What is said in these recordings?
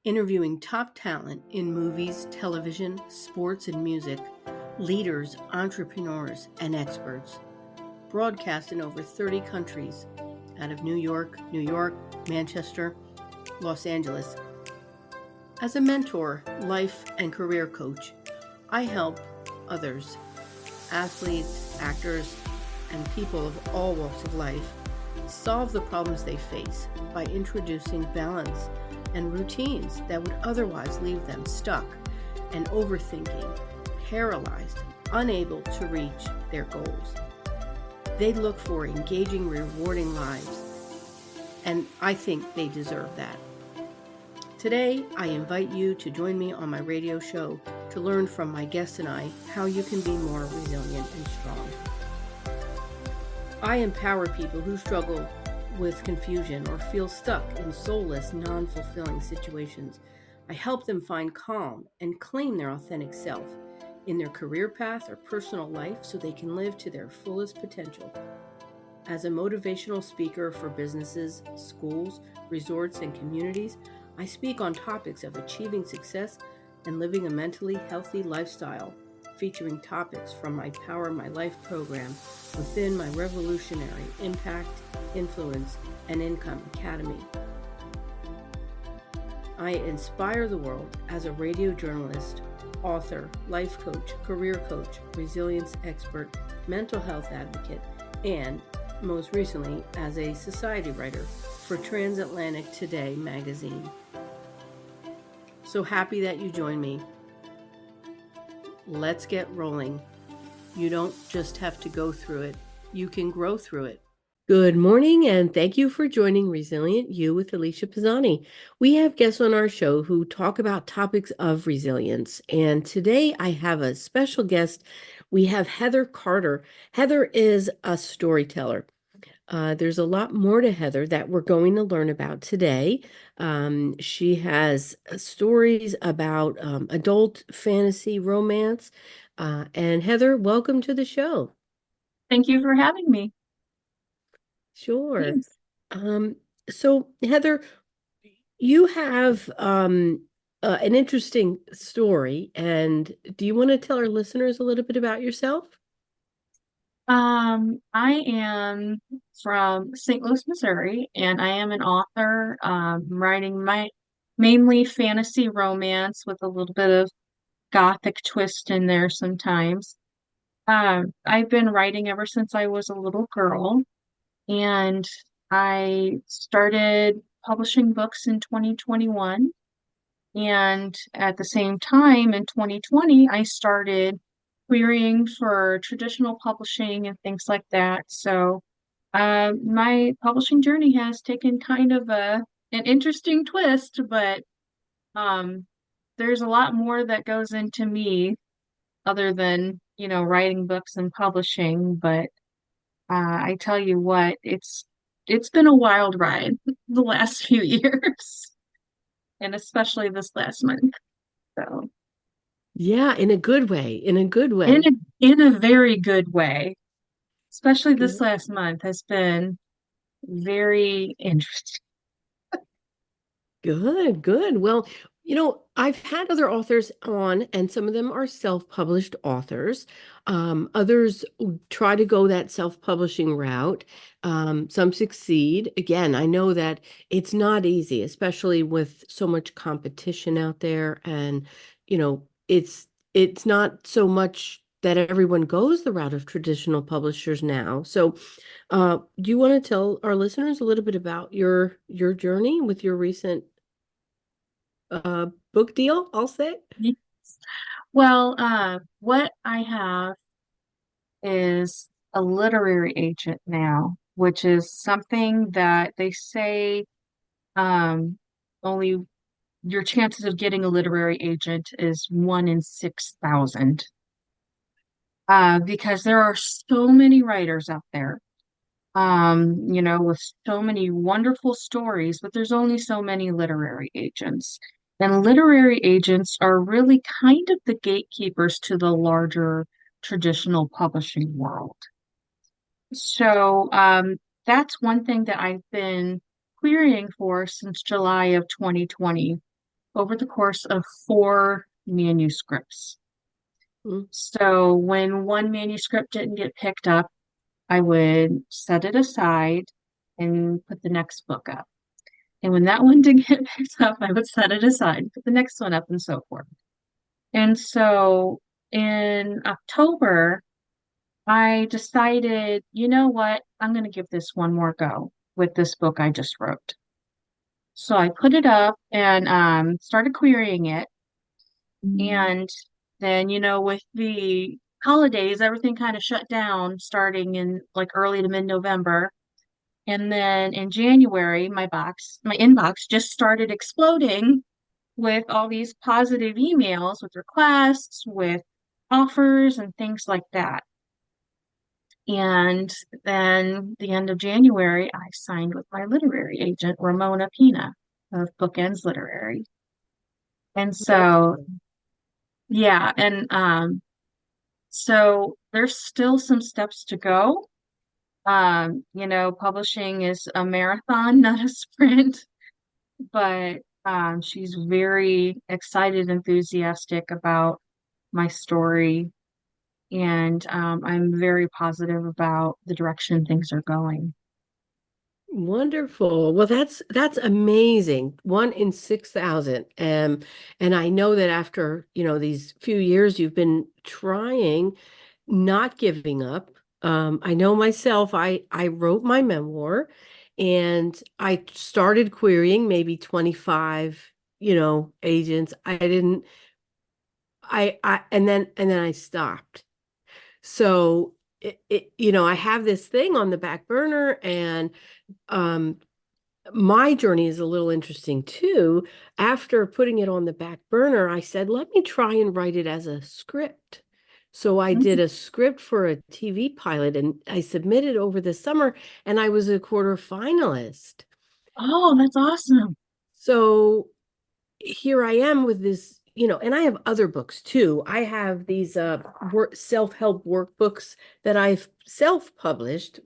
interviewing top talent in movies, television, sports, and music, leaders, entrepreneurs, and experts. Broadcast in over 30 countries out of New York, Manchester, Los Angeles. As a mentor, life and career coach, I help others, athletes, actors, and people of all walks of life, solve the problems they face by introducing balance and routines that would otherwise leave them stuck and overthinking, paralyzed, unable to reach their goals. They look for engaging, rewarding lives, and I think they deserve that. Today, I invite you to join me on my radio show to learn from my guests and I how you can be more resilient and strong. I empower people who struggle with confusion or feel stuck in soulless, non-fulfilling situations. I help them find calm and claim their authentic self in their career path or personal life so they can live to their fullest potential. As a motivational speaker for businesses, schools, resorts, and communities, I speak on topics of achieving success and living a mentally healthy lifestyle, featuring topics from my Power My Life program within my revolutionary Impact, Influence, and Income Academy. I inspire the world as a radio journalist, author, life coach, career coach, resilience expert, mental health advocate, and most recently as a society writer for Transatlantic Today magazine. So happy that you joined me. Let's get rolling. You don't just have to go through it, you can grow through it. Good morning, and thank you for joining Resilient You with Alicia Pozsony. We have guests on our show who talk about topics of resilience, and today I have a special guest. We have Heather Carter. Heather is a storyteller. There's a lot more to Heather that we're going to learn about today. She has stories about adult fantasy romance. And Heather, welcome to the show. Thank you for having me. Sure. So Heather, you have an interesting story, and do you want to tell our listeners a little bit about yourself? I am from St. Louis, Missouri, and I am an author, writing my mainly fantasy romance with a little bit of gothic twist in there sometimes. I've been writing ever since I was a little girl, and I started publishing books in 2021. And at the same time, in 2020, I started querying for traditional publishing and things like that. So my publishing journey has taken kind of an interesting twist, but um, there's a lot more that goes into me other than, writing books and publishing. But I tell you what, it's been a wild ride the last few years, and especially this last month. So. Yeah, in a good way, in a good way. In a very good way. Especially this Good. last month has been very interesting. Good. Well, I've had other authors on, and some of them are self-published authors. Others try to go that self-publishing route. Some succeed. Again, I know that it's not easy, especially with so much competition out there, and it's not so much that everyone goes the route of traditional publishers now. So, do you want to tell our listeners a little bit about your journey with your recent book deal, I'll say? Yes. Well, what I have is a literary agent now, which is something that they say um, only your chances of getting a literary agent is 1 in 6,000. Because there are so many writers out there, with so many wonderful stories, but there's only so many literary agents. And literary agents are really kind of the gatekeepers to the larger traditional publishing world. So that's one thing that I've been querying for since July of 2020. over the course of four manuscripts. Mm. So when one manuscript didn't get picked up, I would set it aside and put the next book up. And when that one didn't get picked up, I would set it aside, put the next one up, and so forth. And so in October, I decided, you know what? I'm going to give this one more go with this book I just wrote. So I put it up and started querying it. And then, with the holidays, everything kind of shut down starting in like early to mid-November. And then in January, my inbox just started exploding with all these positive emails with requests, with offers, and things like that. And then the end of January, I signed with my literary agent, Ramona Pina of Bookends Literary. And so, yeah, and so there's still some steps to go. Publishing is a marathon, not a sprint, but she's very excited, enthusiastic about my story, and I'm very positive about the direction things are going. Wonderful. Well, that's amazing. One in 6,000. And I know that after, these few years you've been trying, not giving up. I know myself, I wrote my memoir and I started querying maybe 25, agents. I didn't I and then I stopped. So I have this thing on the back burner, and um my journey is a little interesting too. After putting it on the back burner, I said, let me try and write it as a script. So I did Mhm. a script for a TV pilot and I submitted over the summer and I was a quarter finalist. Oh, that's awesome. So here I am with this, and I have other books too. I have these self-help workbooks that I've self-published.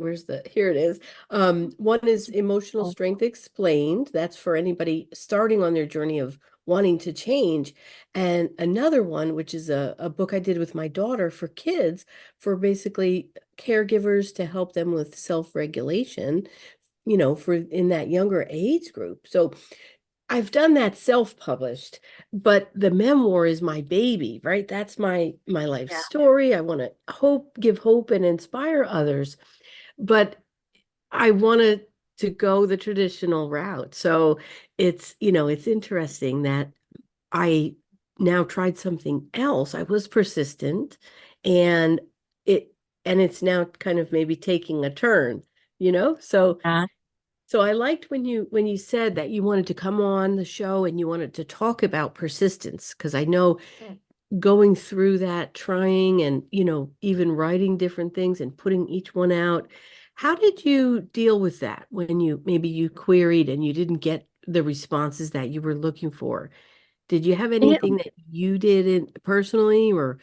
Here it is. One is Emotional Strength Explained. That's for anybody starting on their journey of wanting to change. And another one, which is a book I did with my daughter for kids, for basically caregivers to help them with self-regulation, for in that younger age group. So I've done that self-published, but the memoir is my baby, right? That's my life Yeah. story. I want to give hope and inspire others, but I wanted to go the traditional route. So it's interesting that I now tried something else. I was persistent and it and it's now kind of maybe taking a turn, you know? Yeah. So I liked when you said that you wanted to come on the show and you wanted to talk about persistence, because I know going through that, trying and, even writing different things and putting each one out. How did you deal with that when you queried and you didn't get the responses that you were looking for? Did you have It, anything that you did personally, or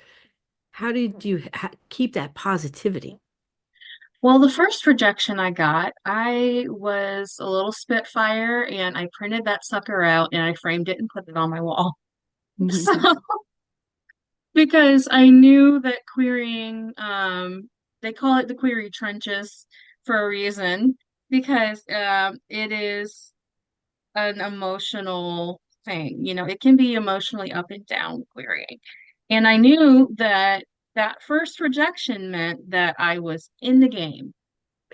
how did you keep that positivity? well, the first rejection I got, I was a little spitfire and I printed that sucker out and I framed it and put it on my wall. So, because I knew that querying, they call it the query trenches for a reason, because it is an emotional thing. It can be emotionally up and down querying. And I knew that that first rejection meant that I was in the game,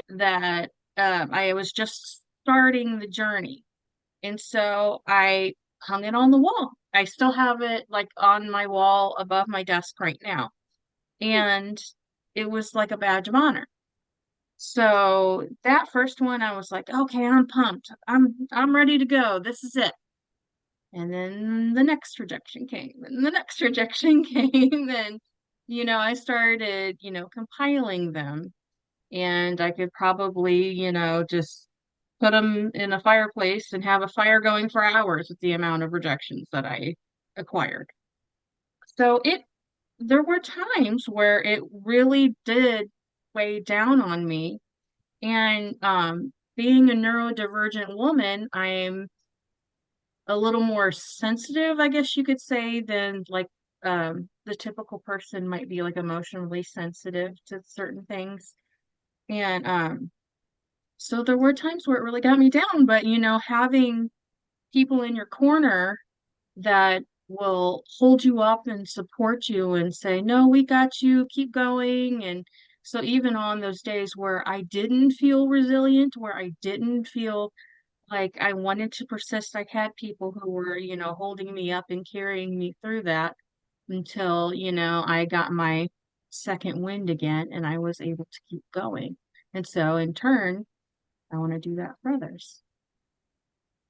that I was just starting the journey. And so I hung it on the wall. I still have it like on my wall above my desk right now. And it was like a badge of honor. So that first one, I was like, okay, I'm pumped. I'm ready to go. This is it. And then the next rejection came, and the next rejection came, and I started, compiling them, and I could probably, just put them in a fireplace and have a fire going for hours with the amount of rejections that I acquired. So there were times where it really did weigh down on me. And being a neurodivergent woman, I'm a little more sensitive, I guess you could say, than like the typical person might be like emotionally sensitive to certain things. And so there were times where it really got me down, but having people in your corner that will hold you up and support you and say, no, we got you, keep going. And so even on those days where I didn't feel resilient, where I didn't feel like I wanted to persist, I had people who were, holding me up and carrying me through that until, I got my second wind again and I was able to keep going. And so in turn, I want to do that for others.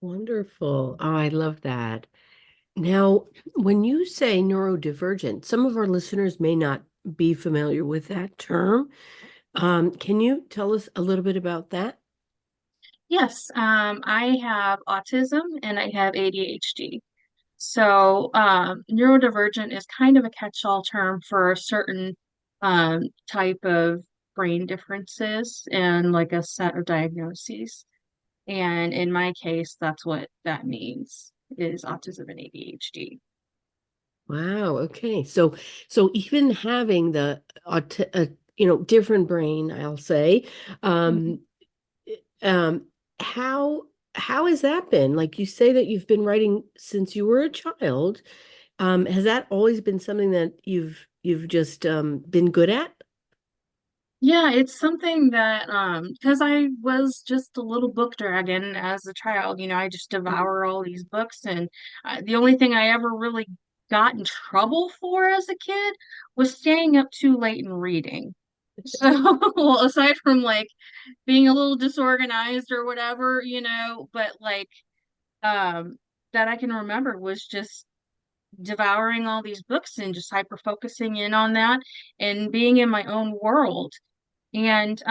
Wonderful. Oh, I love that. Now, when you say neurodivergent, some of our listeners may not be familiar with that term. Can you tell us a little bit about that? Yes, I have autism and I have ADHD. So, neurodivergent is kind of a catch-all term for a certain type of brain differences and like a set of diagnoses. And in my case, that's what that means is autism and ADHD. Wow. Okay. So even having the different brain, I'll say, Mhm. um, um, how how has that been? Like you say that you've been writing since you were a child. Has that always been something that you've just been good at? Yeah, it's something that because I was just a little book dragon as a child, I just Mhm. devour all these books and the only thing I ever really got in trouble for as a kid was staying up too late and reading. So, well, aside from like being a little disorganized or whatever, but like um that I can remember was just devouring all these books and just hyper focusing in on that and being in my own world. And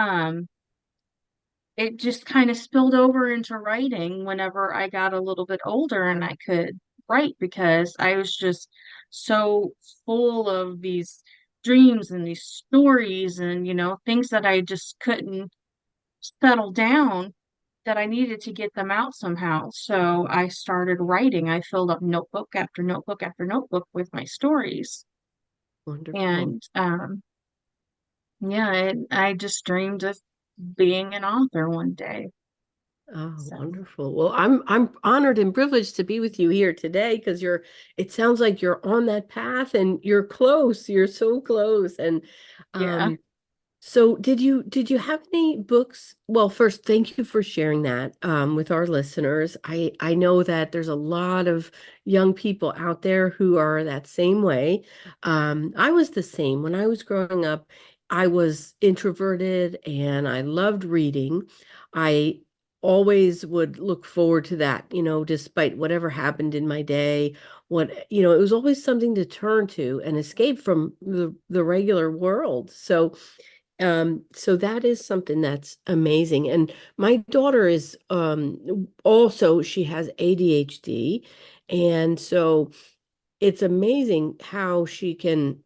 it just kind of spilled over into writing whenever I got a little bit older and I could write because I was just so full of these dreams and these stories and, things that I just couldn't settle down that I needed to get them out somehow. So I started writing. I filled up notebook after notebook after notebook with my stories. Wonderful. And yeah, I just dreamed of being an author one day. Oh, So wonderful. Well, I'm honored and privileged to be with you here today because it sounds like you're on that path and you're close. You're so close. And yeah. um so did you have any books? Well, first, thank you for sharing that with our listeners. I know that there's a lot of young people out there who are that same way. I was the same when I was growing up. I was introverted and I loved reading. I always would look forward to that, despite whatever happened in my day. It was always something to turn to and escape from the regular world. So that is something that's amazing. And my daughter is also she has ADHD. And so it's amazing how she can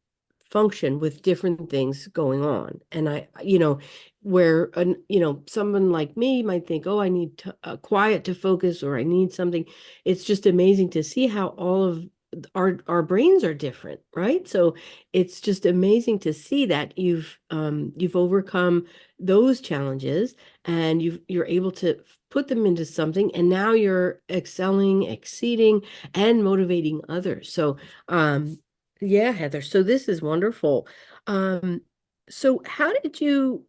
function with different things going on. And where someone like me might think, oh, I need quiet to focus, or I need something. It's just amazing to see how all of our brains are different, right? So it's just amazing to see that you've overcome those challenges and you're able to put them into something, and now you're excelling, exceeding, and motivating others. So, yeah, Heather. So this is wonderful. Um, so how did you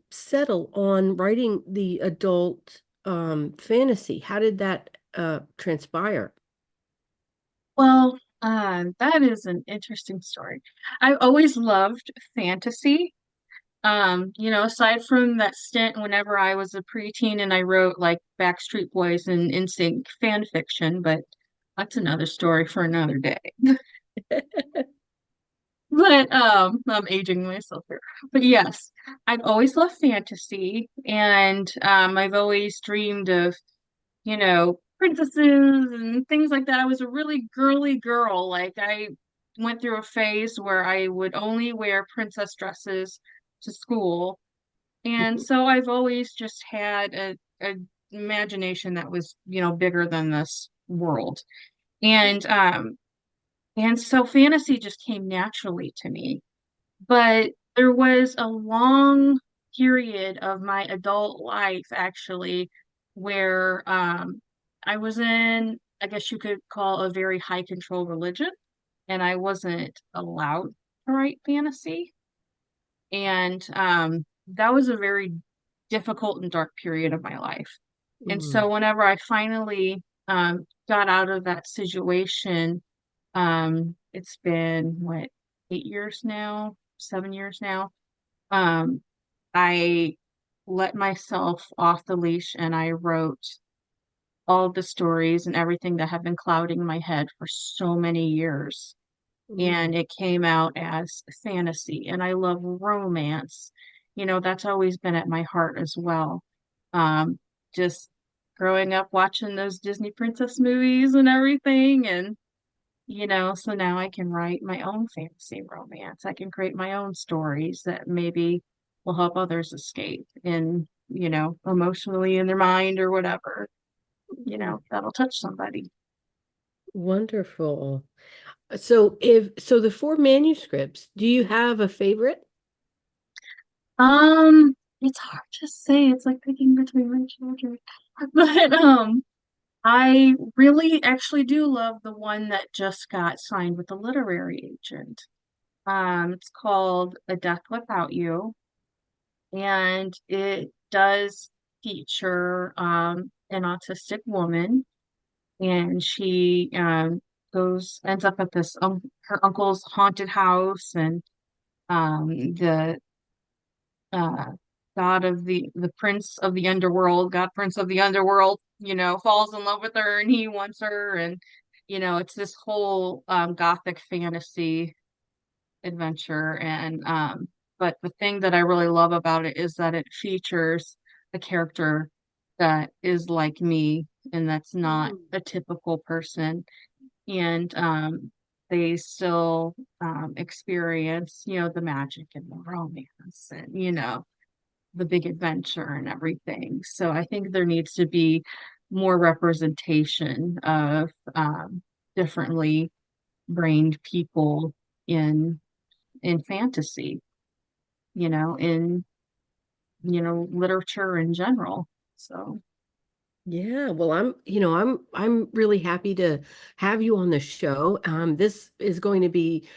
settle on writing the adult fantasy? How did that transpire? Well, that is an interesting story. I've always loved fantasy. Aside from that stint whenever I was a preteen and I wrote like Backstreet Boys and NSYNC fan fiction, but that's another story for another day. But I'm aging myself here. But yes, I've always loved fantasy and I've always dreamed of, princesses and things like that. I was a really girly girl. Like I went through a phase where I would only wear princess dresses to school. And so I've always just had a imagination that was, bigger than this world. And so fantasy just came naturally to me. But there was a long period of my adult life actually where I was in, I guess you could call a very high control religion, and I wasn't allowed to write fantasy. And that was a very difficult and dark period of my life. And so Mm. whenever I finally got out of that situation, it's been what, 8 years now, 7 years now. Um, I let myself off the leash and I wrote all the stories and everything that had been clouding my head for so many years. Mm. And it came out as fantasy. And I love romance. That's always been at my heart as well. Um, just growing up watching those Disney princess movies and everything. And so now I can write my own fantasy romance. I can create my own stories that maybe will help others escape emotionally in their mind or whatever, Mm. that'll touch somebody. Wonderful. The four manuscripts, do you have a favorite? It's hard to say. It's like picking between my children. But I really actually do love the one that just got signed with a literary agent. It's called A Death Without You. And it does feature an autistic woman, and she ends up at this her uncle's haunted house, and the uh, god of the prince of the underworld, god prince of the underworld, falls in love with her, and he wants her, and it's this whole gothic fantasy adventure. And but the thing that I really love about it is that it features a character that is like me and that's not Mm. a typical person. And they still experience, the magic and the romance and, the big adventure and everything. So I think there needs to be more representation of differently brained people in fantasy, in literature in general. So Yeah, well, I'm really happy to have you on the show. This is going to be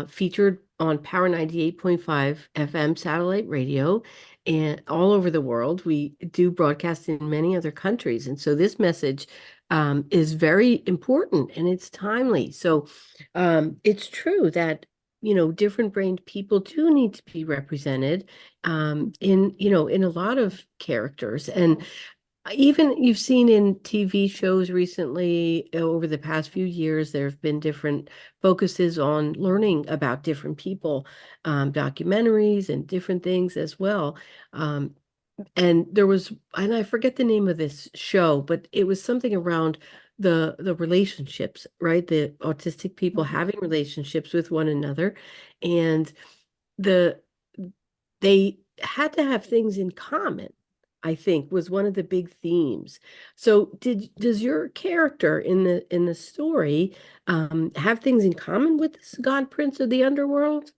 featured on Power 98.5 FM satellite radio and all over the world. We do broadcast in many other countries, and so this message is very important and it's timely. So it's true that different brained people do need to be represented in a lot of characters. And even you've seen in TV shows recently, over the past few years, there have been different focuses on learning about different people, documentaries and different things as well. Um, and I forget the name of this show, but it was something around the relationships, right? The autistic people having relationships with one another, and the they had to have things in common, I think, was one of the big themes. So does your character in the story have things in common with this God Prince of the Underworld?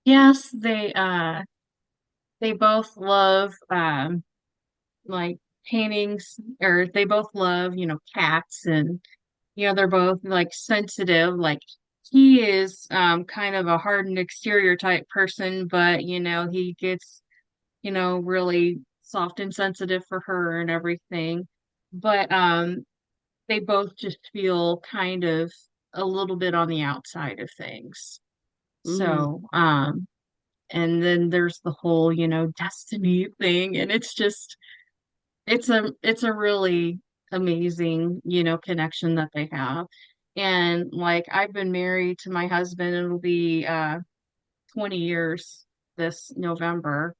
yes, they both love like paintings, or they both love, cats, and they're both like sensitive. Like he is kind of a hardened exterior type person, but he gets, really soft and sensitive for her and everything. But they both just feel kind of a little bit on the outside of things. Mm. So, and then there's the whole, destiny thing, and it's a really amazing, connection that they have. And like I've been married to my husband, it'll be 20 years this November.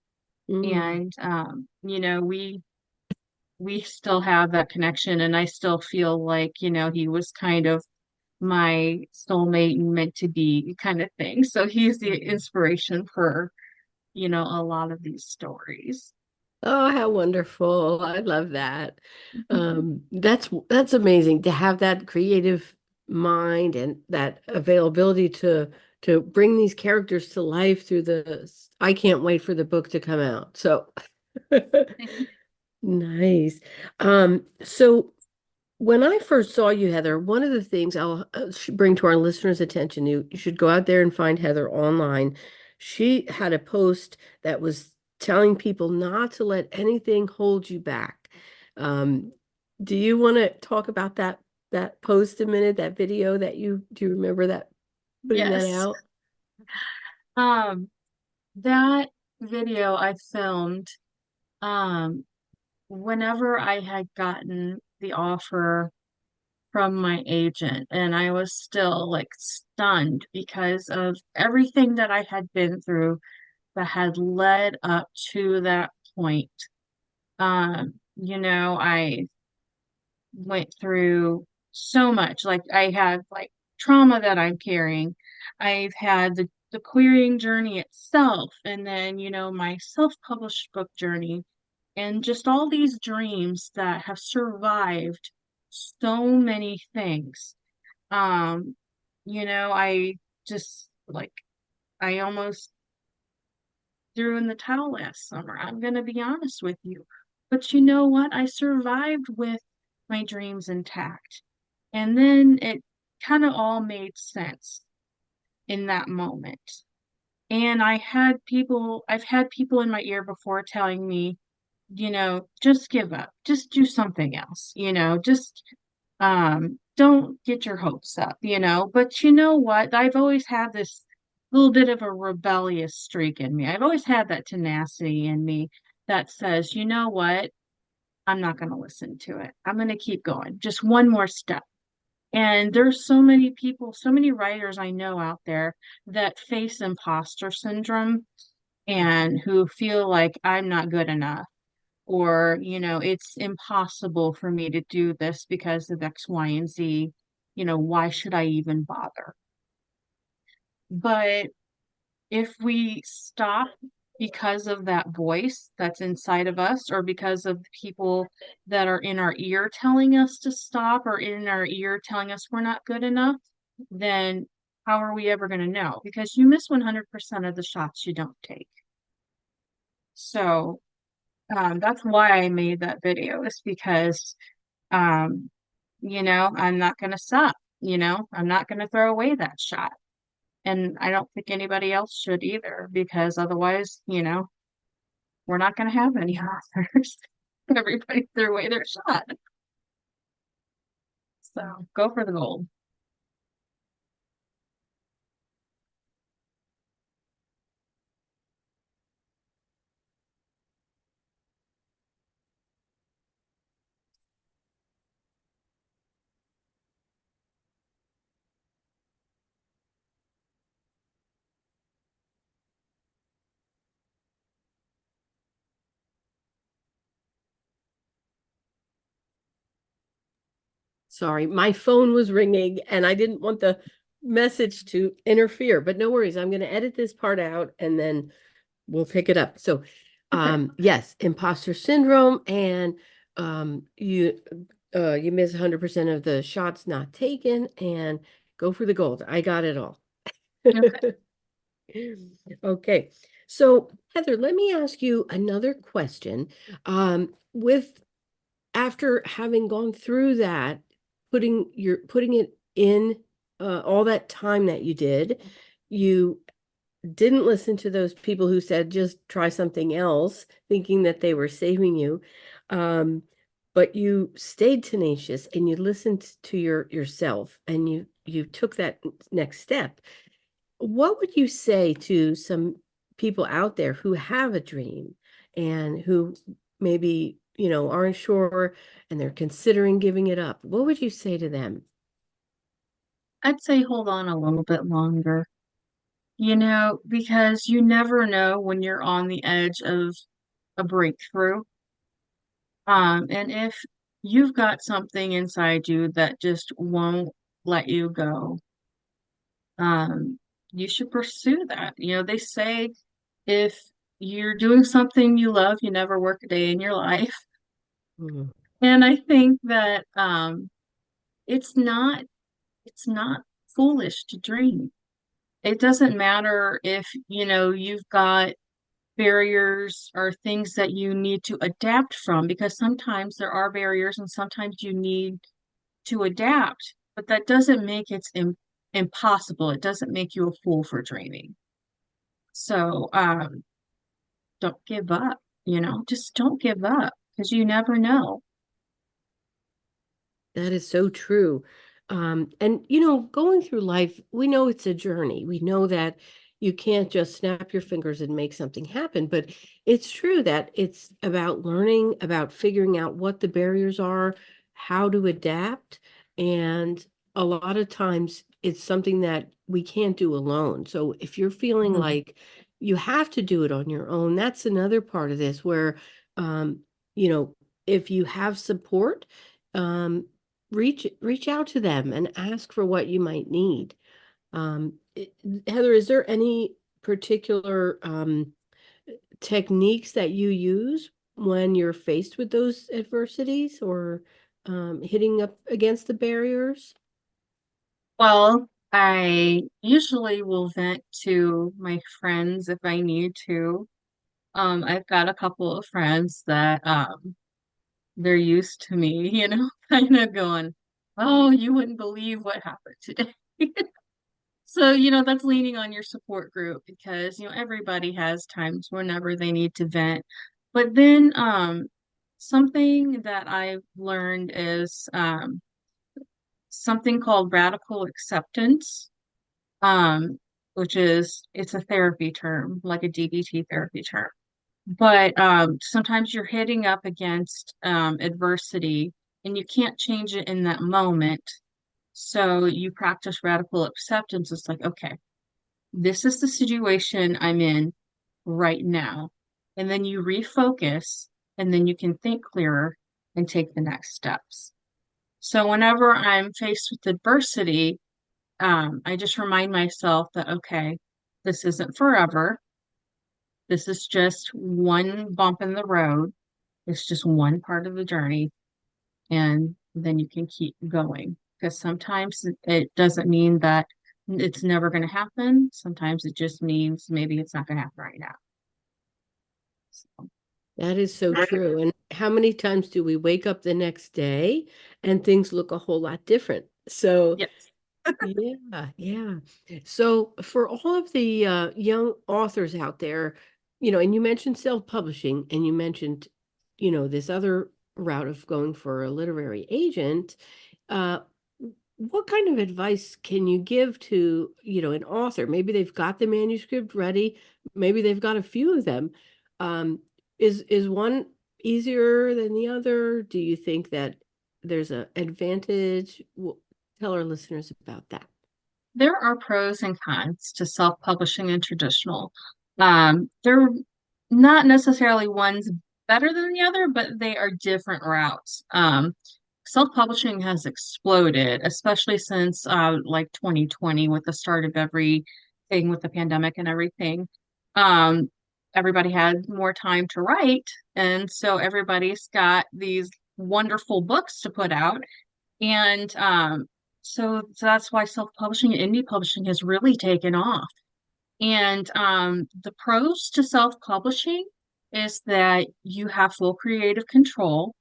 Mm. And we still have that connection, and I still feel like, he was kind of my soulmate and meant to be kind of thing. So he's the inspiration for, a lot of these stories. Oh, how wonderful. I love that. That's amazing to have that creative mind and that availability to bring these characters to life through the I can't wait for the book to come out. So nice. So when I first saw you, Heather, one of the things I'll bring to our listeners' attention, you should go out there and find Heather online. She had a post that was telling people not to let anything hold you back. Um, do you want to talk about that post a minute, that video that you do you remember that putting that Yes. out? Um, that video I filmed, um, whenever I had gotten the offer from my agent, and I was still like stunned because of everything that I had been through that had led up to that point. I went through so much. Like I had like trauma that I'm carrying. I've had the querying journey itself, and then, my self-published book journey, and just all these dreams that have survived so many things. Um, I just like I almost threw in the towel last summer. I'm gonna be honest with you. But you know what? I survived with my dreams intact. And then it kind of all made sense in that moment. And I've had people in my ear before telling me, just give up, just do something else, just don't get your hopes up, But you know what? I've always had this little bit of a rebellious streak in me. I've always had that tenacity in me that says, you know what? I'm not going to listen to it. I'm going to keep going. Just one more step. And there's so many people, so many writers I know out there that face imposter syndrome and who feel like I'm not good enough, or, it's impossible for me to do this because of X, Y, and Z. Why should I even bother? But if we stop because of that voice that's inside of us, or because of the people that are in our ear telling us to stop, or in our ear telling us we're not good enough, then how are we ever going to know? Because you miss 100% of the shots you don't take. So that's why I made that video, is because, um, I'm not going to stop. I'm not going to throw away that shot. And I don't think anybody else should either, because otherwise, we're not going to have any authors. Everybody threw away their shot. So go for the gold. Sorry, my phone was ringing and I didn't want the message to interfere, but no worries. I'm going to edit this part out and then we'll pick it up. So, Okay. yes, imposter syndrome, and you you miss 100% of the shots not taken, and go for the gold. I got it all. Okay. Okay. So, Heather, let me ask you another question. With after having gone through that, putting it in all that time that you did, you didn't listen to those people who said just try something else, thinking that they were saving you. Um, but you stayed tenacious and you listened to yourself and you took that next step. What would you say to some people out there who have a dream and who maybe, aren't sure and they're considering giving it up? What would you say to them? I'd say hold on a little bit longer, because you never know when you're on the edge of a breakthrough. And if you've got something inside you that just won't let you go, um, you should pursue that. They say if you're doing something you love, you never work a day in your life. Mhm. And I think that it's not it's not foolish to dream. It doesn't matter if, you've got barriers or things that you need to adapt from, because sometimes there are barriers and sometimes you need to adapt, but that doesn't make it impossible. It doesn't make you a fool for dreaming. So, don't give up, just don't give up because you never know. That is so true. And going through life, we know it's a journey. We know that you can't just snap your fingers and make something happen, but it's true that it's about learning, about figuring out what the barriers are, how to adapt. And a lot of times it's something that we can't do alone. So if you're feeling Mhm. like you have to do it on your own, that's another part of this where, um, you know, if you have support, um, reach out to them and ask for what you might need. Heather, is there any particular techniques that you use when you're faced with those adversities or hitting up against the barriers? Well, I usually will vent to my friends if I need to. I've got a couple of friends that they're used to me, kind of going, "Oh, you wouldn't believe what happened today." So, that's leaning on your support group because, everybody has times whenever they need to vent. But then something that I've learned is something called radical acceptance, um, which is it's a therapy term, like a DBT therapy term. But sometimes you're hitting up against adversity and you can't change it in that moment. So you practice radical acceptance. It's like, okay, this is the situation I'm in right now. And then you refocus and then you can think clearer and take the next steps. So whenever I'm faced with adversity, I just remind myself that, okay, this isn't forever. This is just one bump in the road. It's just one part of the journey. And then you can keep going. Because sometimes it doesn't mean that it's never going to happen. Sometimes it just means maybe it's not going to happen right now. So, That is so true. And how many times do we wake up the next day and things look a whole lot different? So yes. yeah, yeah. So for all of the young authors out there, and you mentioned self-publishing and you mentioned, this other route of going for a literary agent, uh, what kind of advice can you give to, an author? Maybe they've got the manuscript ready, maybe they've got a few of them. Um, is one easier than the other? Do you think that there's an advantage? Tell our listeners about that. There are pros and cons to self-publishing and traditional. They're not necessarily one's better than the other, but they are different routes. Self-publishing has exploded, especially since like 2020 with the start of everything with the pandemic and everything. Um, Everybody had more time to write, and so everybody's got these wonderful books to put out. And so that's why self-publishing and indie publishing has really taken off. And the pros to self-publishing is that you have full creative control.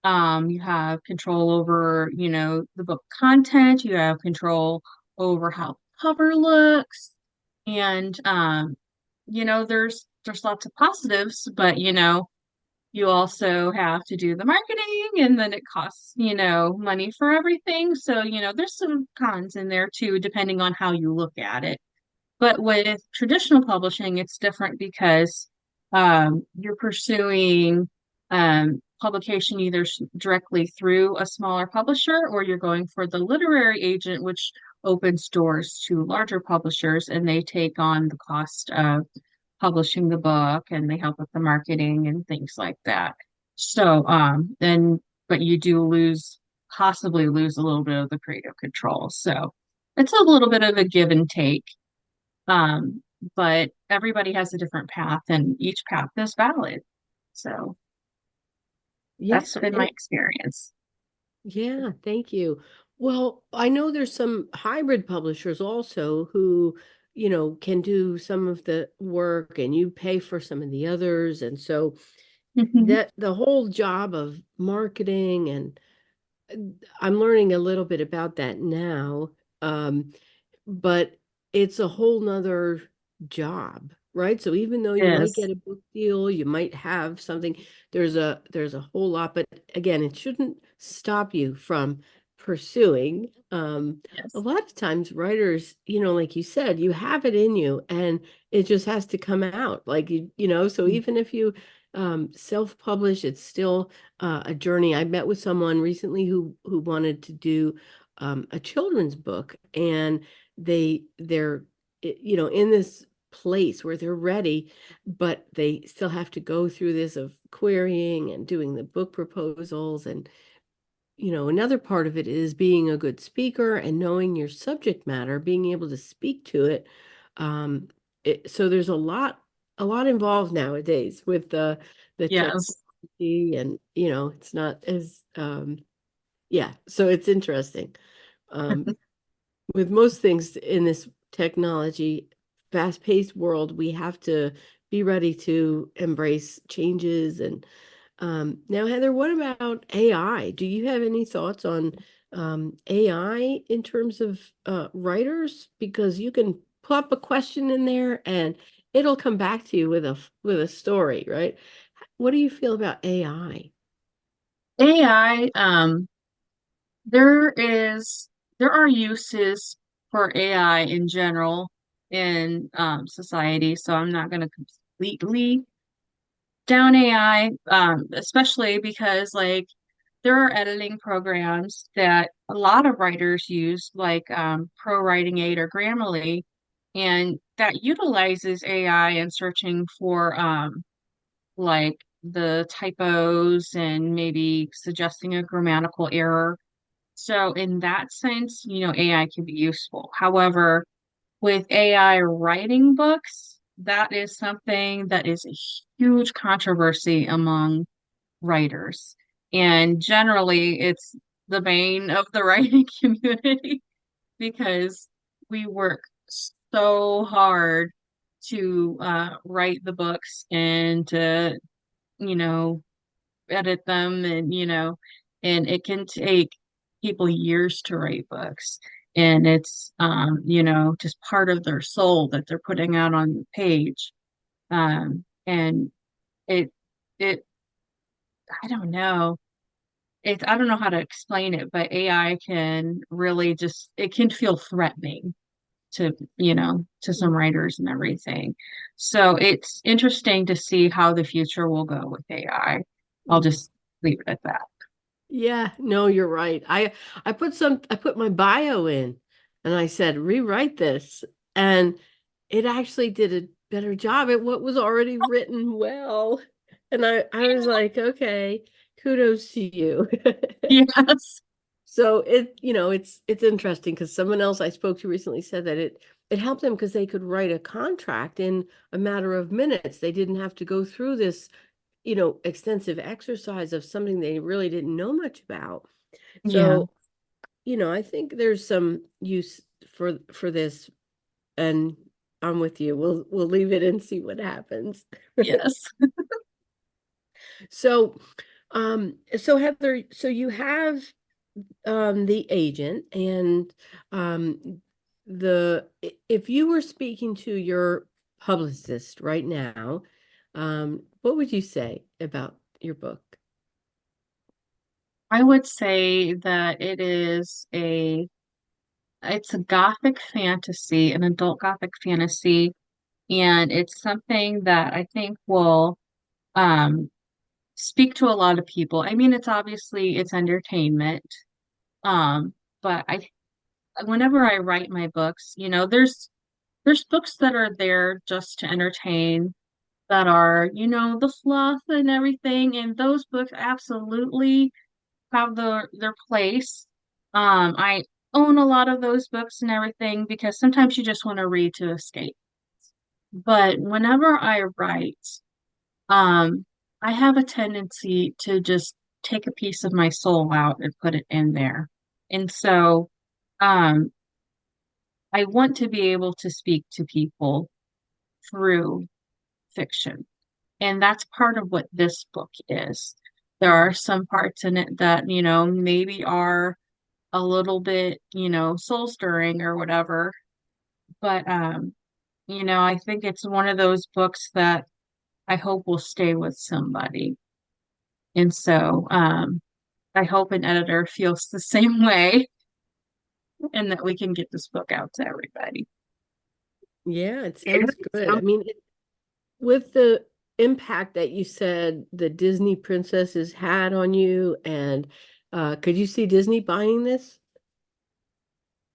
You have control over, the book content, you have control over how the cover looks, and there's lots of positives, but you also have to do the marketing and then it costs, money for everything. So, there's some cons in there too, depending on how you look at it. But with traditional publishing, it's different because you're pursuing publication either directly through a smaller publisher or you're going for the literary agent, which opens doors to larger publishers and they take on the cost of publishing the book and they help with the marketing and things like that. So, but you do possibly lose a little bit of the creative control. So it's a little bit of a give and take. but everybody has a different path and each path is valid. So Yeah, that's been my experience. yeah, thank you. Well, I know there's some hybrid publishers also who, can do some of the work and you pay for some of the others. And so Mhm. that the whole job of marketing and I'm learning a little bit about that now. But it's a whole nother job, right? So even though you might Yes, get a book deal, you might have something, there's a whole lot, but again, it shouldn't stop you from pursuing. A yes. lot of times writers, like you said, you have it in you and it just has to come out. Like so even if you self-publish, it's still a journey. I met with someone recently who wanted to do a children's book, and they're in this place where they're ready, but they still have to go through this of querying and doing the book proposals. And another part of it is being a good speaker and knowing your subject matter, being able to speak to it. um so there's a lot involved nowadays with the Yes. technology, and it's not as yeah, so it's interesting. um with most things in this technology, fast-paced world, we have to be ready to embrace changes. And now, Heather, what about AI? Do you have any thoughts on AI in terms of writers? Because you can pop a question in there and it'll come back to you with a story, right? What do you feel about AI? AI, there is there are uses for AI in general in society, so I'm not going to completely down AI, especially because like there are editing programs that a lot of writers use, like Pro Writing Aid or Grammarly, and that utilizes AI in searching for like the typos and maybe suggesting a grammatical error. So in that sense, AI can be useful. However, with AI writing books, that is something that is a huge controversy among writers. And generally, it's the bane of the writing community because we work so hard to write the books and to, you know, edit them and it can take people years to write books. And it's just part of their soul that they're putting out on the page. And it it I don't know. I don't know how to explain it, but AI can really just it can feel threatening to some writers and everything. So it's interesting to see how the future will go with AI. I'll just leave it at that. Yeah, no, you're right. I put my bio in and I said, rewrite this. And it actually did a better job at what was already written well. And I was like, okay, kudos to you. Yes. So it's interesting because someone else I spoke to recently said that it helped them because they could write a contract in a matter of minutes. They didn't have to go through this extensive exercise of something they really didn't know much about. Yeah. So, I think there's some use for this, and I'm with you. We'll leave it and see what happens. Yes. So, so Heather, so you have the agent and if you were speaking to your publicist right now, what would you say about your book? I would say that it's a gothic fantasy, an adult gothic fantasy, and it's something that I think will um speak to a lot of people. I mean, it's entertainment. Um, but whenever I write my books, there's books that are there just to entertain, that are, the fluff and everything, and those books absolutely have their place. I own a lot of those books and everything because sometimes you just want to read to escape. But whenever I write, um, I have a tendency to just take a piece of my soul out and put it in there. And so, um, I want to be able to speak to people through fiction. And that's part of what this book is. There are some parts in it that, maybe are a little bit, soul stirring or whatever. But, I think it's one of those books that I hope will stay with somebody. And so, I hope an editor feels the same way and that we can get this book out to everybody. Yeah, it sounds good. I mean, with the impact that you said the Disney princesses had on you, and could you see Disney buying this?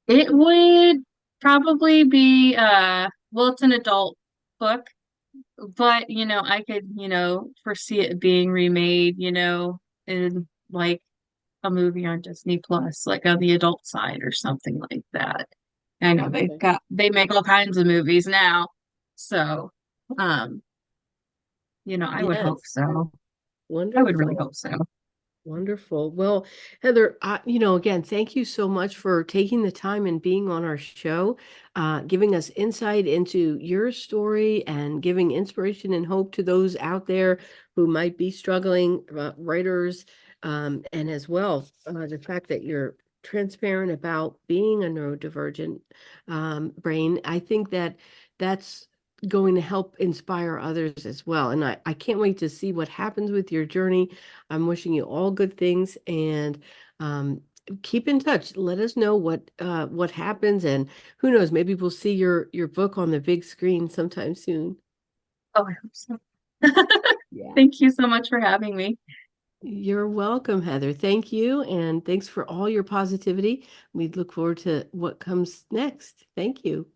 It would probably be well, it's an adult book, but I could, foresee it being remade, in like a movie on Disney Plus, like on the adult side or something like that. I know Okay. they make all kinds of movies now. So, um, I would hope Yes. so. I would really Wonderful. hope so. Wonderful. Well, Heather, again, thank you so much for taking the time and being on our show, giving us insight into your story and giving inspiration and hope to those out there who might be struggling, writers, and as well, the fact that you're transparent about being a neurodivergent brain. I think that that's going to help inspire others as well. And I can't wait to see what happens with your journey. I'm wishing you all good things and um, keep in touch. Let us know what happens, and who knows, maybe we'll see your book on the big screen sometime soon. Oh, I hope so. Yeah. Thank you so much for having me. You're welcome, Heather. Thank you, and thanks for all your positivity. We look forward to what comes next. Thank you.